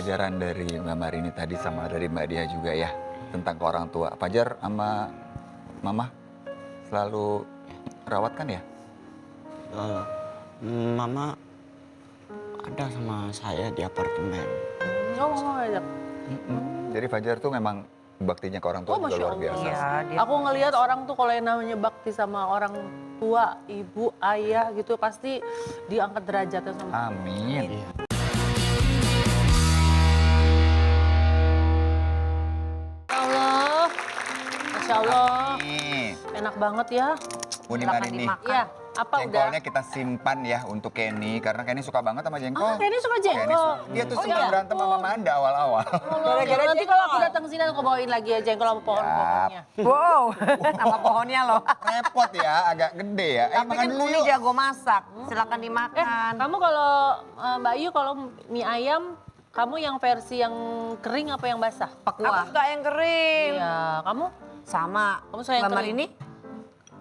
pelajaran dari Mbak Marini tadi sama dari Mbak Dia juga ya tentang ke orang tua. Fajar sama Mama selalu rawat kan ya? Mama ada sama saya di apartemen. Oh, mama ngajak. Jadi Fajar tuh memang baktinya ke orang tua juga Masya luar Allah. biasa. Iya, Aku ngelihat orang tuh kalau yang namanya bakti sama orang tua, ibu, ayah gitu pasti diangkat derajatnya sama. Amin. Iya. Allah, Masya Allah, Nih, enak banget ya. Buni Silakan Marini. dimakan. Iya, apa udah? Jengkolnya kita simpan ya untuk Kenny karena Kenny suka banget sama jengkol. Ah, Kenny suka jengkol. Kenny dia tuh Oh, sempat iya? berantem sama Manda awal-awal. Gara-gara nanti kalau aku datang sini aku bawain lagi ya jengkol sama pohon-pohonnya. Wow, nama pohonnya loh. Repot ya, agak gede ya. Tapi Makan kan dulu Buni yuk. jago masak, silakan dimakan. Kamu kalau Mbak Yu kalau mie ayam, kamu yang versi yang kering apa yang basah? Aku Aku suka yang kering. Iya, kamu sama. Kamu suka yang Mbak kering? Marini?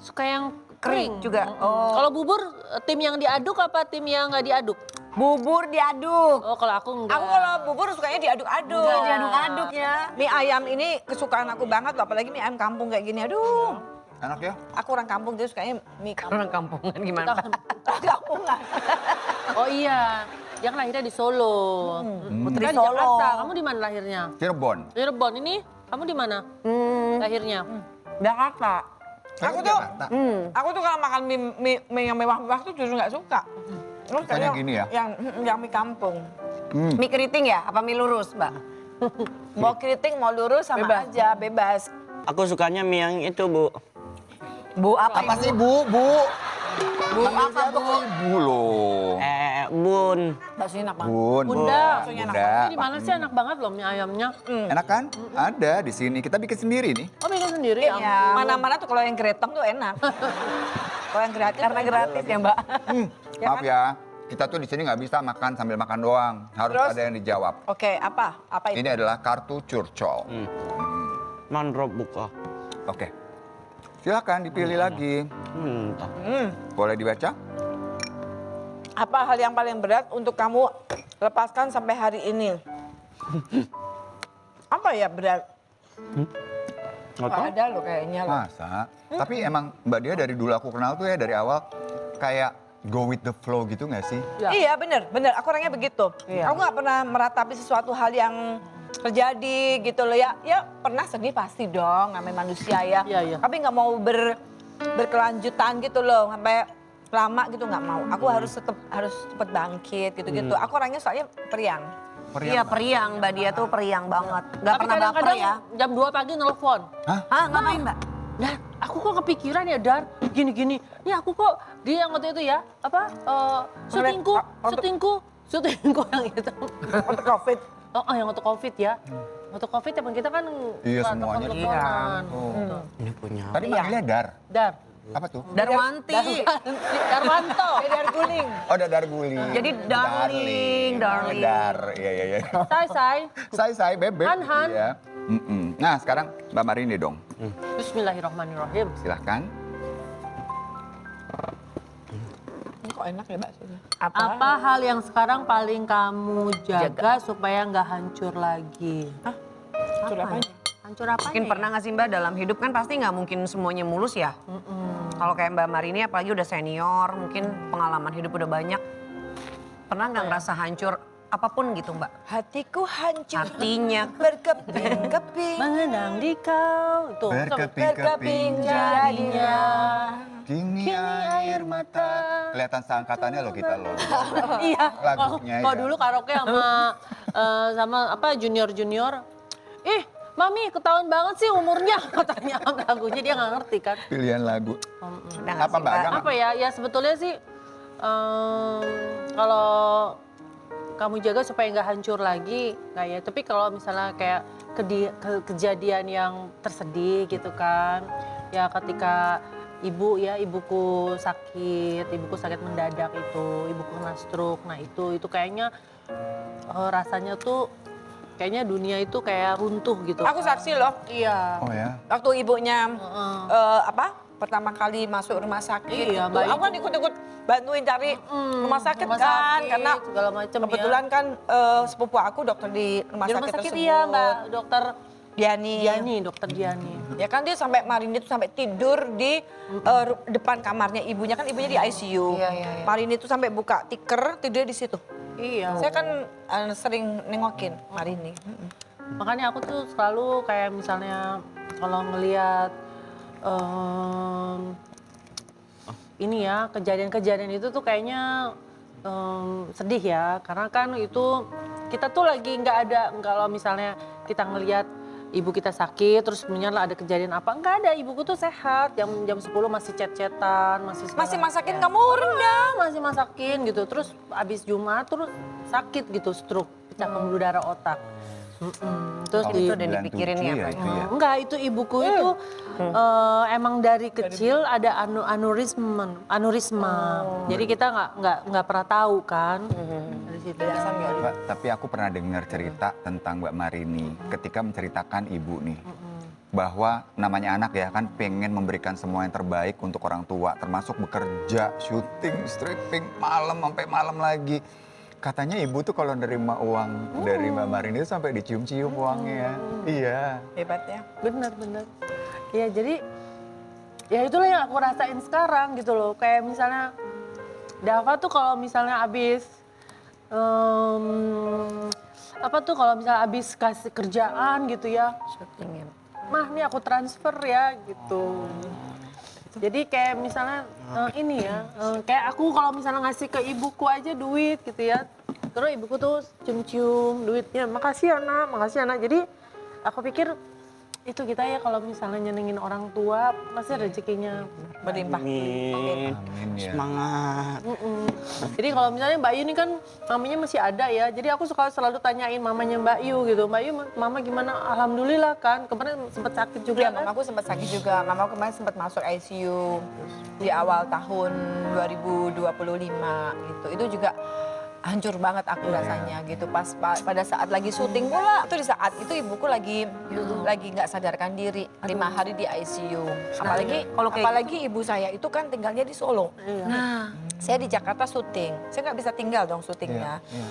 suka yang Kering kering juga? Oh. Kalau bubur tim yang diaduk apa tim yang nggak diaduk? Bubur diaduk. Oh, kalau aku enggak. Aku kalau bubur sukanya diaduk-aduk. Enggak diaduk-aduk ya. Mie ayam ini kesukaan aku banget loh, apalagi mie ayam kampung kayak gini. Aduh, Enak ya? aku orang kampung jadi sukanya mie kampung. Orang kampungan gimana? Kampungan. Oh iya, dia kan lahirnya di Solo. Putri Kan Solo. Jakarta. Kamu di mana lahirnya? Cirebon. Cirebon. Ini kamu di mana lahirnya? Jakarta. Aku Saya tuh, Jakarta. aku tuh kalau makan mie yang mewah-mewah tuh justru nggak suka. Terus Sukanya gini ya? Yang mie kampung. Mie keriting ya? Apa mie lurus, Mbak? Mau keriting, mau lurus sama Bebas. aja, bebas. Aku sukanya mie yang itu, Bu. Bu apa? Apa sih Bu? Bu? Bu apa, Bu? Ibu loh. Bun. Bakso enak banget. Bun. Bunda. Bunda. Ini di mana sih enak banget loh mie ayamnya. Enak kan? Ada di sini. Kita bikin sendiri nih. Oh bikin sendiri ya? Iya, mana-mana tuh kalau yang geretong tuh enak. Kalau yang gratis Karena gratis ya, Mbak. Maaf ya. Kita tuh di sini nggak bisa makan sambil makan doang. Harus Terus? ada yang dijawab. Oke, apa? Apa itu? Ini adalah kartu curcol. Mandrop buka. Oke. Silakan dipilih lagi. Entah. Boleh dibaca? Apa hal yang paling berat untuk kamu lepaskan sampai hari ini? Apa ya berat? Nggak tahu. Nggak ada loh kayaknya. loh. Masa? Tapi emang Mbak Dia dari dulu aku kenal tuh ya dari awal kayak go with the flow gitu nggak sih? Ya. Iya bener. Aku orangnya begitu. Aku nggak pernah meratapi sesuatu hal yang terjadi gitu loh ya. Ya pernah sedih pasti dong, namanya manusia ya. Iya, iya. Tapi nggak mau berkelanjutan gitu loh sampai lama gitu nggak mau. Aku harus cepet bangkit gitu-gitu. Aku orangnya soalnya periang. Iya, periang. Mbak Dia tuh periang banget. Gak Tapi pernah baper kadang-kadang ya. jam 2 pagi nelfon. Hah, ngapain, Mbak? Dan aku kok kepikiran ya Dan, gini-gini. Nih aku kok, dia yang waktu itu ya, apa, syutingku yang itu. Untuk COVID. Oh, yang untuk COVID ya. Untuk COVID emang kita kan Iya, nggak semuanya telepon-teleponan. Oh. Ini punya. Tadi manggilnya Dar. Dar. Apa tuh? Darwanti. Darmanto. Dar guling. Oh, Dadar Guli. Jadi darling. Dar. Iya, iya, iya. Say. Bebek. Han. Iya. Nah, sekarang Mbak Marini dong. Bismillahirrahmanirrahim. Silahkan. Ini kok enak ya baksonya? Apa hal yang sekarang paling kamu jaga supaya nggak hancur lagi? Hancur apanya? Hancur apa? Mungkin pernah nggak sih Mbak dalam hidup kan pasti nggak mungkin semuanya mulus ya. Kalau kayak Mbak Marini apalagi udah senior, mungkin pengalaman hidup udah banyak. Pernah nggak ngerasa hancur apapun gitu Mbak? Hatiku hancur. Hatinya. Berkeping-keping. Mengenang di kau. Tuh. Berkeping-keping jadinya. Kini air mata. Kelihatan seangkatannya loh kita loh. Iya. Lagunya Kalau ya. dulu karaoke sama apa junior. Mami ketahuan banget sih umurnya katanya lagunya dia nggak ngerti kan. Pilihan lagu. Udah nggak Apa sih, Mbak? Ada nggak? Apa ya? Ya sebetulnya sih kalau kamu jaga supaya nggak hancur lagi, nggak ya. Tapi kalau misalnya kayak kejadian yang tersedih gitu kan, ya ketika ibuku sakit mendadak itu, ibuku kena stroke, nah itu kayaknya rasanya tuh kayaknya dunia itu kayak runtuh gitu. Aku saksi loh. Iya. Oh ya. Waktu ibunya pertama kali masuk rumah sakit. Iya, itu, Mbak aku kan ikut-ikut bantuin cari rumah sakit kan. Karena segala macam kebetulan kan sepupu aku dokter di rumah di sakit rumah sakit tersebut. iya Mbak, dokter Diani. dokter Diani. Ya kan dia sampai Marini tuh sampai tidur di depan kamarnya ibunya, kan ibunya di ICU. Iya. Marini tuh sampai buka tiker, tidur di situ. Iya. Saya kan sering nengokin Marini. Makanya aku tuh selalu kayak misalnya kalau ngelihat ini ya kejadian-kejadian itu tuh kayaknya sedih ya, karena kan itu kita tuh lagi nggak ada, kalau misalnya kita ngelihat ibu kita sakit terus menyala ada kejadian apa, nggak ada, ibuku tuh sehat, jam 10 masih chat-chatan, Masih masakin kamu rendang. masih masakin gitu, terus abis Jumat terus sakit gitu, stroke, pecah pembuluh darah otak. Terus Tahun itu udah 97 dipikirin ya, ya Pak? itu ya. enggak, itu ibuku itu emang dari kecil ada aneurisma. Jadi kita nggak pernah tahu kan. Dari situ. Mbak, tapi aku pernah dengar cerita tentang Mbak Marini ketika menceritakan ibu nih. Bahwa namanya anak ya kan pengen memberikan semua yang terbaik untuk orang tua. Termasuk bekerja, syuting, stripping, malam sampai malam lagi. Katanya ibu tuh kalau nerima uang dari Mbak Marini itu sampai dicium-cium uangnya. Iya. Hebat ya. Benar. Ya jadi ya itulah yang aku rasain sekarang gitu loh. Kayak misalnya Dava tuh kalau misalnya abis kalau misalnya abis kasih kerjaan gitu ya, Syutingnya. Mah nih aku transfer ya gitu. Jadi kayak misalnya ini ya, kayak aku kalau misalnya ngasih ke ibuku aja duit gitu ya, terus ibuku tuh cium-cium duitnya, makasih ya nak. Jadi aku pikir itu kita ya kalau misalnya nyenengin orang tua pasti rezekinya Berlimpah. Amin. Amin ya. Semangat. Jadi kalau misalnya Mbak Yu ini kan mamanya masih ada ya, jadi aku selalu tanyain mamanya Mbak Yu gitu, Mbak Yu mama gimana? Alhamdulillah kan, kemarin sempat sakit juga Ya, kan? mamaku sempat sakit juga. Mamaku kemarin sempat masuk ICU di awal tahun 2025 gitu. Itu juga hancur banget aku rasanya gitu. Pada saat lagi syuting pula, itu di saat itu ibuku lagi nggak sadarkan diri, 5 hari di ICU. Apalagi ibu saya itu kan tinggalnya di Solo. Nah, Saya di Jakarta syuting, saya nggak bisa tinggal dong syutingnya. Iya.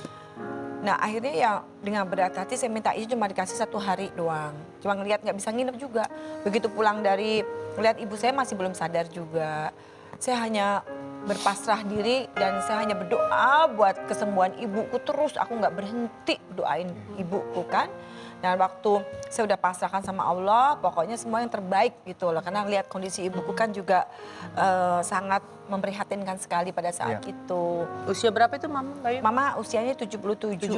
Nah akhirnya ya dengan berat hati saya minta izin cuma dikasih 1 hari doang. Cuma ngeliat nggak bisa nginep juga. Begitu pulang dari ngeliat ibu saya masih belum sadar juga. Saya hanya berpasrah diri dan saya hanya berdoa buat kesembuhan ibuku terus. Aku nggak berhenti doain ibuku kan. Dan waktu saya udah pasrahkan sama Allah, pokoknya semua yang terbaik gitu loh. Karena lihat kondisi ibuku kan juga sangat memprihatinkan sekali pada saat itu. Usia berapa itu Mama Mbak Yu? Mama usianya 77. 77.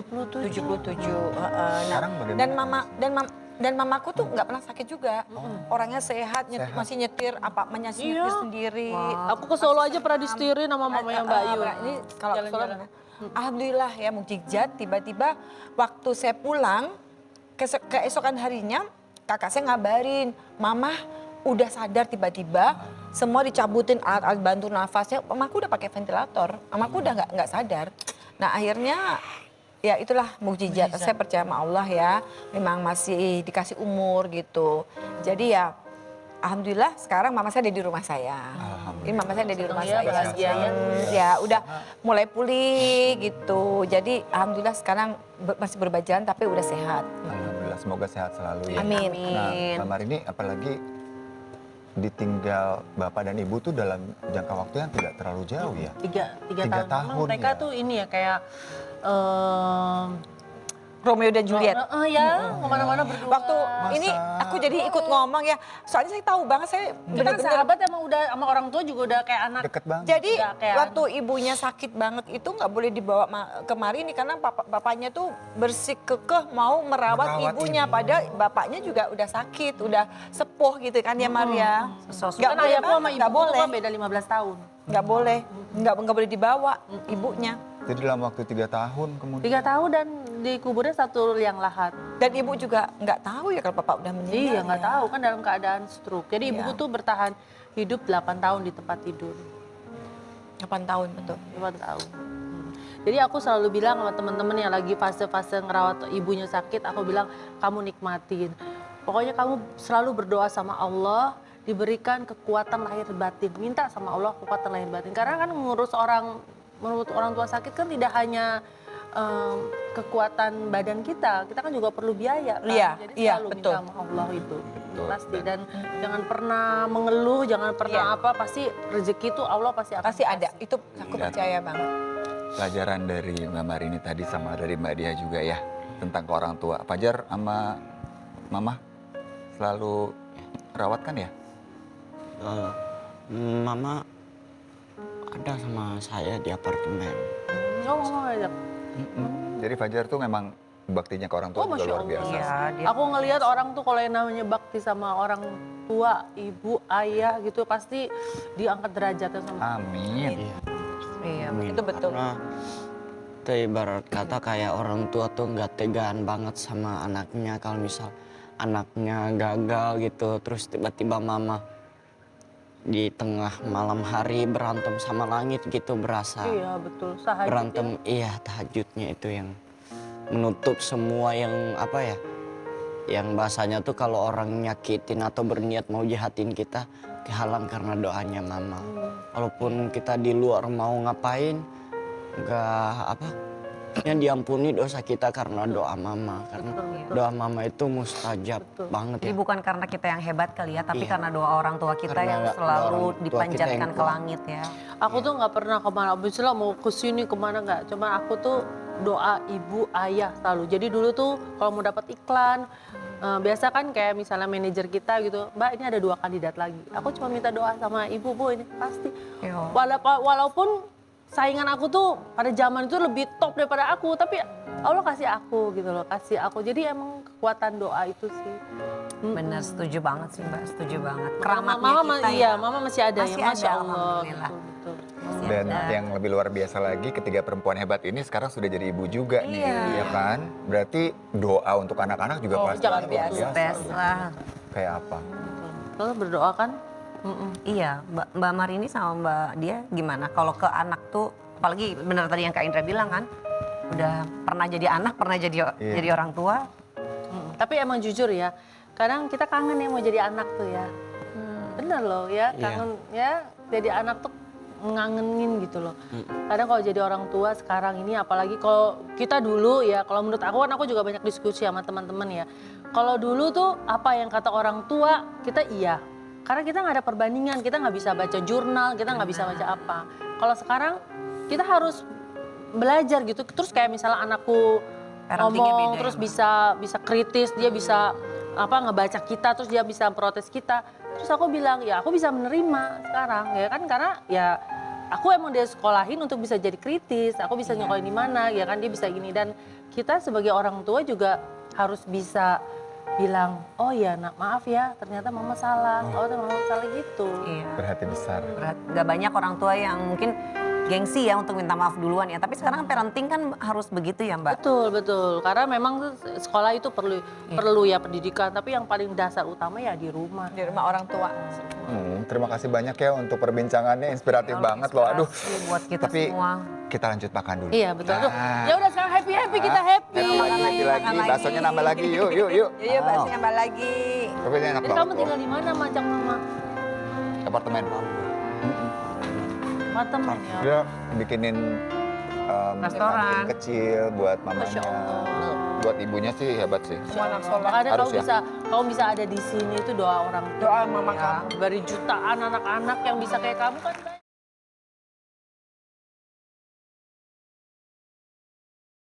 Sekarang bagaimana? Dan mamaku tuh nggak pernah sakit juga. Orangnya sehat, masih nyetir nyetir sendiri. Aku ke Solo aja pernah disetirin sama mamanya Mbak Yu. Ini kalau Solo, Jalan-jalan. alhamdulillah ya mukjizat, tiba-tiba waktu saya pulang keesokan harinya kakak saya ngabarin, Mama udah sadar tiba-tiba, semua dicabutin alat-alat bantu nafasnya, mamaku udah pakai ventilator, mamaku udah nggak sadar. Nah akhirnya ya itulah mukjizat. Saya percaya sama Allah ya, memang masih dikasih umur gitu. Jadi ya alhamdulillah sekarang mama saya ada di rumah saya. Ini mama saya ada di rumah Ya, saya. bahagia ya. Ya udah mulai pulih gitu. Jadi alhamdulillah sekarang masih berjalan tapi udah sehat. Alhamdulillah, semoga sehat selalu ya. Amin. Nah, Mbak Marini apalagi ditinggal bapak dan ibu tuh dalam jangka waktu yang tidak terlalu jauh ya. Tiga tahun. Memang mereka ya. tuh ini ya kayak Romeo dan Juliet. Ya, kemana-mana berdua. Waktu ini aku jadi ikut ngomong ya, soalnya saya tahu banget saya kita kan bener-bener. sahabat emang udah sama orang tua juga udah kayak anak. Deket banget. Jadi Udah kayak waktu ibunya sakit banget itu nggak boleh dibawa kemari nih karena bapaknya tuh bersikekeh mau merawat ibunya. Padahal bapaknya juga udah sakit, udah sepuh gitu kan ya Maria. Kan ayahku sama ibuku nggak tuh boleh, kan beda 15 tahun. nggak boleh, nggak boleh dibawa ibunya. Jadi dalam waktu 3 tahun kemudian. 3 tahun dan dikuburnya 1 liang lahat. Dan ibu juga nggak tahu ya kalau bapak udah meninggal. Iya nggak ya. tahu kan dalam keadaan stroke. Jadi Iya. ibuku tuh bertahan hidup 8 tahun di tempat tidur. 8 tahun betul. 8 tahun. Jadi aku selalu bilang sama teman-teman yang lagi fase-fase ngerawat ibunya sakit, aku bilang kamu nikmatin. Pokoknya kamu selalu berdoa sama Allah diberikan kekuatan lahir batin. Minta sama Allah kekuatan lahir batin. Karena kan menurut orang tua sakit kan tidak hanya kekuatan badan kita kan juga perlu biaya kan. Iya, Jadi iya, selalu betul. minta sama Allah itu. Betul. Pasti dan jangan pernah mengeluh, jangan pernah Iya. apa, pasti rezeki itu Allah pasti akan Pasti ada, kasih. itu aku Dan percaya banget. pelajaran dari Mbak Marini tadi sama dari Mbak Dia juga ya tentang ke orang tua. Fajar sama Mama selalu rawat kan ya? Mama ada sama saya di apartemen. Oh, mama ngajak. Jadi Fajar tuh memang baktinya ke orang tua Oh, juga Masya luar Allah. biasa. Iya, dia Aku ngelihat orang tuh kalau yang namanya bakti sama orang tua, ibu, ayah gitu pasti diangkat derajatnya sama. Amin. iya. Amin. Itu betul. Karena itu ibarat kata kayak orang tua tuh nggak tegaan banget sama anaknya kalau misal anaknya gagal gitu terus tiba-tiba mama di tengah malam hari berantem sama langit gitu berasa Iya betul. Sahajud berantem iya tahajudnya itu yang menutup semua yang apa ya yang bahasanya tuh kalau orang nyakitin atau berniat mau jahatin kita kehalang karena doanya mama. Walaupun kita di luar mau ngapain nggak apa yang diampuni dosa kita karena doa mama karena Betul. doa mama itu mustajab Betul. banget Jadi ya. bukan karena kita yang hebat kali ya, tapi Iya. karena doa orang tua kita Karena yang doa selalu orang tua kita dipanjatkan yang ke kuat. langit ya. Aku tuh nggak pernah kemana, misalnya mau ke sini kemana nggak. Cuma aku tuh doa ibu, ayah selalu. Jadi dulu tuh kalau mau dapat iklan, biasa kan kayak misalnya manajer kita gitu, Mbak ini ada 2 kandidat lagi. Aku cuma minta doa sama ibu, Bu ini pasti. Yo. Walaupun saingan aku tuh pada zaman itu lebih top daripada aku, tapi Allah kasih aku gitu loh, kasih aku. Jadi emang kekuatan doa itu sih. Bener, setuju banget sih Mbak, setuju banget. Mama, Keramatnya kita iya, ya. mama masih ada Masih ya, ada, Masya Allah. alhamdulillah. Betul. Masih Dan ada. yang lebih luar biasa lagi ketiga perempuan hebat ini sekarang sudah jadi ibu juga nih, Iya. ya kan? Berarti doa untuk anak-anak juga Oh, pasti jangan luar putus. biasa. Tes lah. Kayak apa? Lalu berdoa kan? Mm-mm. Iya, Mbak Marini sama Mbak dia gimana? Kalau ke anak tuh, apalagi bener tadi yang Kak Indra bilang kan, udah pernah jadi anak, pernah jadi Iya. jadi orang tua. Tapi emang jujur ya, kadang kita kangen ya mau jadi anak tuh ya. Bener loh ya, kangen ya jadi anak tuh ngangenin gitu loh. Kadang kalau jadi orang tua sekarang ini apalagi kalau kita dulu ya, kalau menurut aku kan aku juga banyak diskusi sama teman-teman ya. Kalau dulu tuh apa yang kata orang tua kita iya. Karena kita nggak ada perbandingan, kita nggak bisa baca jurnal, kita nggak bisa baca apa. Kalau sekarang kita harus belajar gitu. Terus kayak misalnya anakku Parentingnya ngomong beda ya, terus Mbak. bisa kritis, dia bisa apa ngebaca kita, terus dia bisa protes kita. Terus aku bilang ya aku bisa menerima sekarang ya kan karena ya aku emang dia sekolahin untuk bisa jadi kritis, aku bisa nyokolain di mana ya kan dia bisa gini dan kita sebagai orang tua juga harus bisa bilang oh ya nak maaf ya ternyata mama salah, oh ternyata mama salah gitu. Iya. Berhati besar. Gak banyak orang tua yang mungkin gengsi ya untuk minta maaf duluan ya. Tapi sekarang parenting kan harus begitu ya Mbak. Betul. Karena memang tuh sekolah itu perlu ya pendidikan, tapi yang paling dasar utama ya di rumah. Di rumah orang tua. Terima kasih banyak ya untuk perbincangannya, inspiratif banget loh. Aduh, Inspirasi buat kita tapi semua. kita lanjut makan dulu. Iya betul. Tuh, Nah. ya udah sekarang happy kita happy. Makan lagi, makan lagi. baksonya nambah lagi, yuk. Iya, bakso nambah lagi. Tapi ini enak Jadi banget kamu loh. tinggal di mana macam mama? Apartemen. Apartemen ya. Dia bikinin Restoran. kantin kecil buat Masya mamanya. Allah. Buat ibunya sih hebat sih. Semua anak sholat. Makanya Harus kamu bisa ada di sini itu doa orang tua. Doa mama Ya. kamu. Dari jutaan anak-anak yang bisa kayak kamu kan